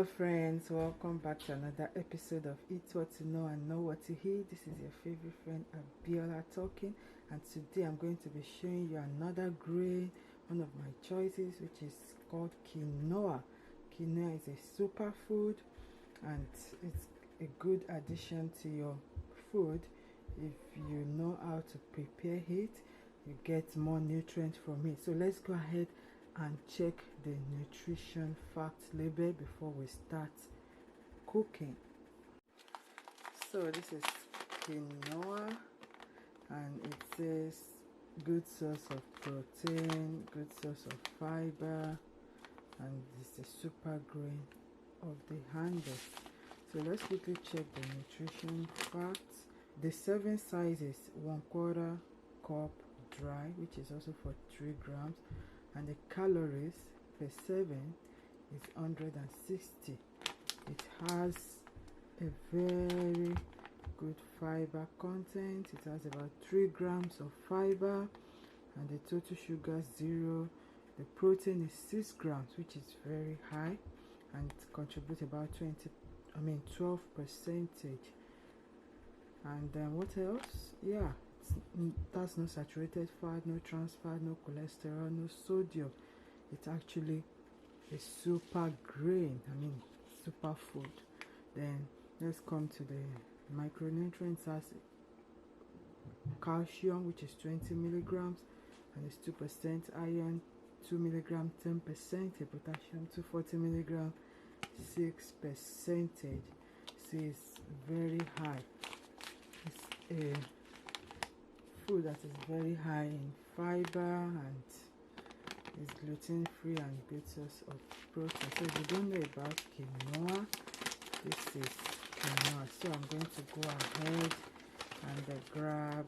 Hello friends, welcome back to another episode of Eat What to Know and Know What to Eat. This is your favorite friend Abiola talking, and today I'm going to be showing you another grain, one of my choices, which is called quinoa. Quinoa is a superfood and it's a good addition to your food. If you know how to prepare it, you get more nutrients from it. So let's go ahead and check the nutrition fact label before we start cooking. So this is quinoa and it says good source of protein, good source of fiber, and it's a super grain of the handle. So let's quickly check the nutrition facts. The serving size is 1/4 cup dry, which is also for 3 grams, and the calories per serving is 160. It has a very good fiber content. It has about 3 grams of fiber, and the total sugar 0. The protein is 6 grams, which is very high, and it contributes about 12 percentage. And then what else? Yeah, that's no saturated fat, no trans fat, no cholesterol, no sodium. It's actually a super grain, super food. Then let's come to the micronutrients. As calcium, which is 20 milligrams, and it's 2%. Iron 2 milligrams, 10%. Potassium 240 milligrams, 6%. See, it's very high. It's a food that is very high in fiber and is gluten free and good source of protein. So if you don't know about quinoa, this is quinoa. So I'm going to go ahead and grab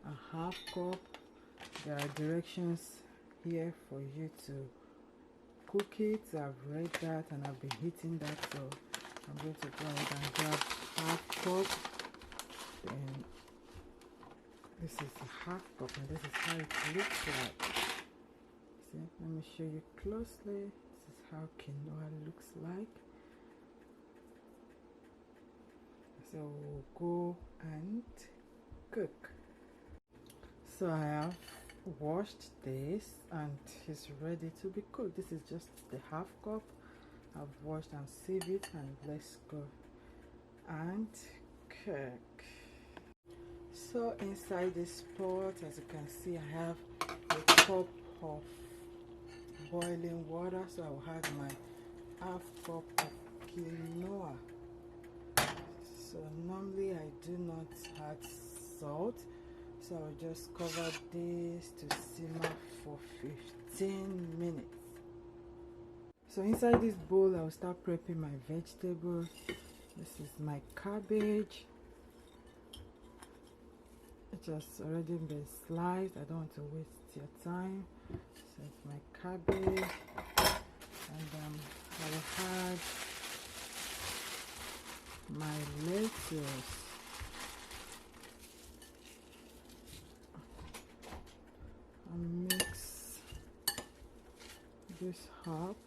a half cup. There are directions here for you to cook it. I've read that and I've been hitting that, so I'm going to go ahead and grab half cup. And this is a half cup, and this is how it looks like. See, let me show you closely. This is how quinoa looks like. So we'll go and cook. So I have washed this and it's ready to be cooked. This is just the half cup. I've washed and saved it, and let's go and cook. So inside this pot, as you can see, I have a cup of boiling water. So I will add my half cup of quinoa. So normally I do not add salt, so I'll just cover this to simmer for 15 minutes. So inside this bowl, I'll start prepping my vegetables. This is my cabbage. It has already been sliced. I don't want to waste your time. So it's my cabbage, and I will add my lettuce. And mix this up.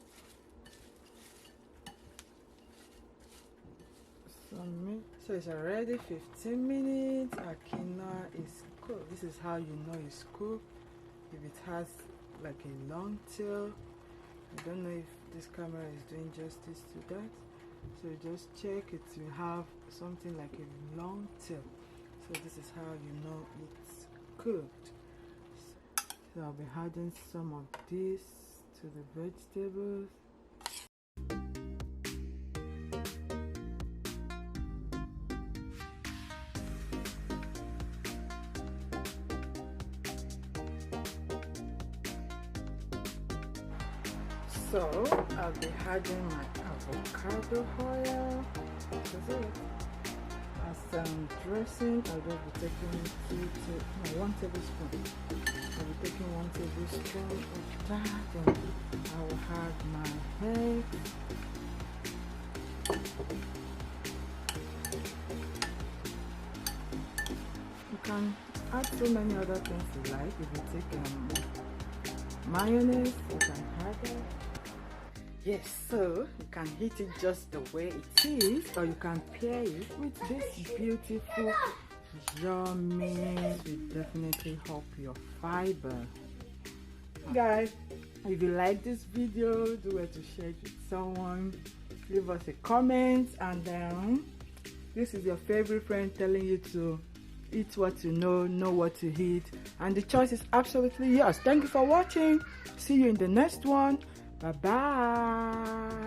So it's already 15 minutes. Our quinoa is cooked. This is how you know it's cooked. If it has like a long tail, I don't know if this camera is doing justice to that. So just check it. You have something like a long tail. So this is how you know it's cooked. So I'll be adding some of this to the vegetables. So I'll be adding my avocado oil. This is it. As dressing, I'll just be taking 1 tablespoon. I'll be taking 1 tablespoon of that, and I will add my eggs. You can add so many other things you like. If you take mayonnaise, you can add it. Yes, so you can eat it just the way it is, or you can pair it with this beautiful yummy. It will definitely help your fiber. Guys, if you like this video, do well to share it with someone. Leave us a comment, and then this is your favorite friend telling you to eat what you know what to eat, and the choice is absolutely yours. Thank you for watching. See you in the next one. Bye bye.